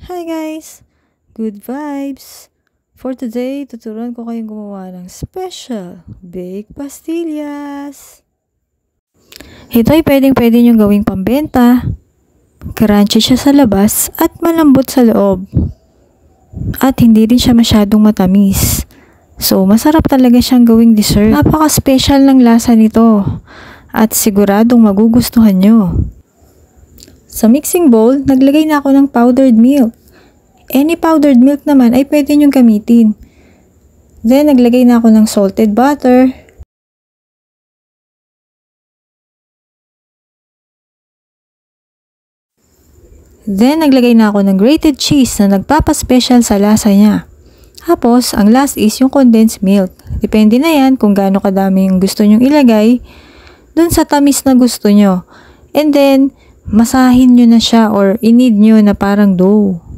Hi guys! Good vibes! For today, tuturuan ko kayong gumawa ng special baked pastillas. Ito ay pwedeng-pwede nyo gawing pambenta. Crunchy siya sa labas at malambot sa loob. At hindi rin siya masyadong matamis. So, masarap talaga siyang gawing dessert. Napaka-special ng lasa nito. At siguradong magugustuhan nyo. Sa mixing bowl, naglagay na ako ng powdered milk. Any powdered milk naman ay pwede nyong gamitin. Then, naglagay na ako ng salted butter. Then, naglagay na ako ng grated cheese na nagpapaspecial sa lasa niya. Tapos, ang last is yung condensed milk. Depende na yan kung gaano kadami yung gusto nyong ilagay dun sa tamis na gusto nyo. And then, masahin nyo na siya or inid nyo na parang dough.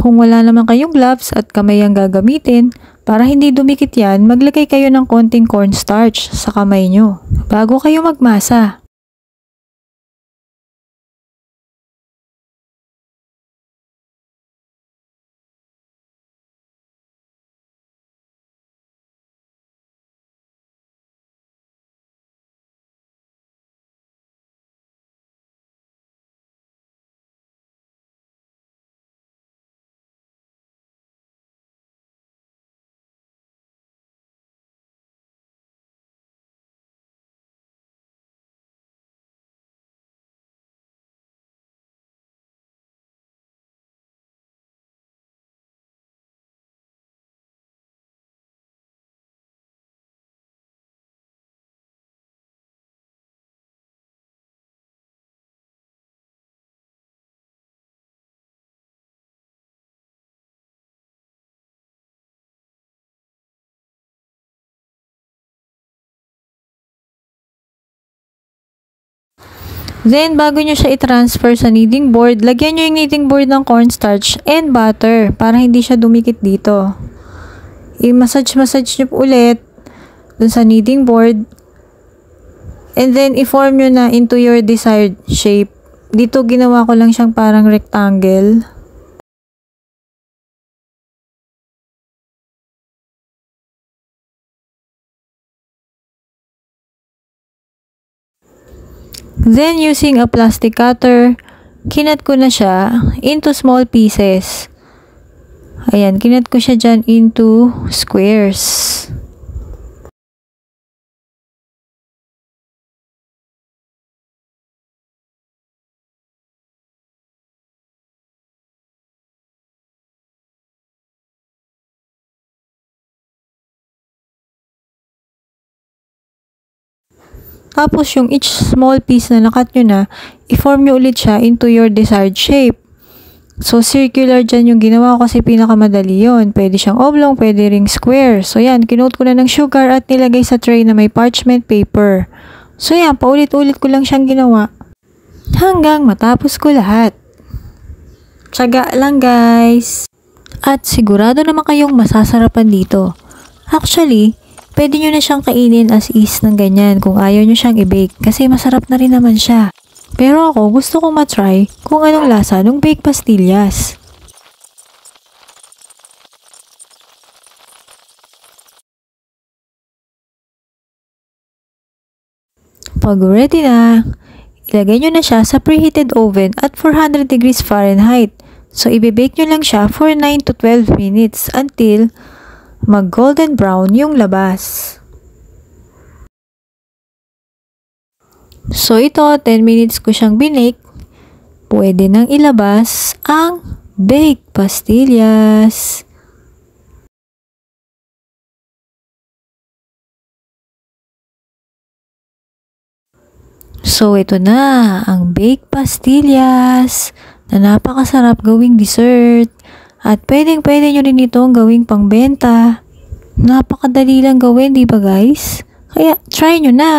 Kung wala naman kayong gloves at kamay ang gagamitin, para hindi dumikit yan, maglagay kayo ng konting cornstarch sa kamay nyo bago kayo magmasa. Then, bago nyo siya i-transfer sa kneading board, lagyan nyo yung kneading board ng cornstarch and butter para hindi siya dumikit dito. I-massage nyo ulit dun sa kneading board. And then, i-form nyo na into your desired shape. Dito, ginawa ko lang siyang parang rectangle. Then, using a plastic cutter, kinat ko na siya into small pieces. Ayan, kinat ko siya dyan into squares. Tapos, yung each small piece na nakat nyo na, i-form nyo ulit siya into your desired shape. So, circular dyan yung ginawa ko kasi pinakamadali yun. Pwede siyang oblong, pwede ring square. So, yan, kinote ko na ng sugar at nilagay sa tray na may parchment paper. So, yan, paulit-ulit ko lang siyang ginawa. Hanggang matapos ko lahat. Tiyaga lang, guys. At sigurado naman kayong masasarapan dito. Actually, pwede nyo na siyang kainin as is ng ganyan kung ayaw nyo siyang i-bake kasi masarap na rin naman siya. Pero ako gusto kong matry kung anong lasa ng baked pastillas. Pag ready na, ilagay nyo na siya sa preheated oven at 400 degrees Fahrenheit. So, i-bake nyo lang siya for 9 to 12 minutes until mag-golden brown yung labas. So, ito, 10 minutes ko siyang binake. Pwede nang ilabas ang baked pastillas. So, ito na ang baked pastillas na napakasarap gawing dessert. At pwedeng-pwede nyo rin itong gawing pangbenta. Napakadali lang gawin, di ba guys? Kaya, try nyo na!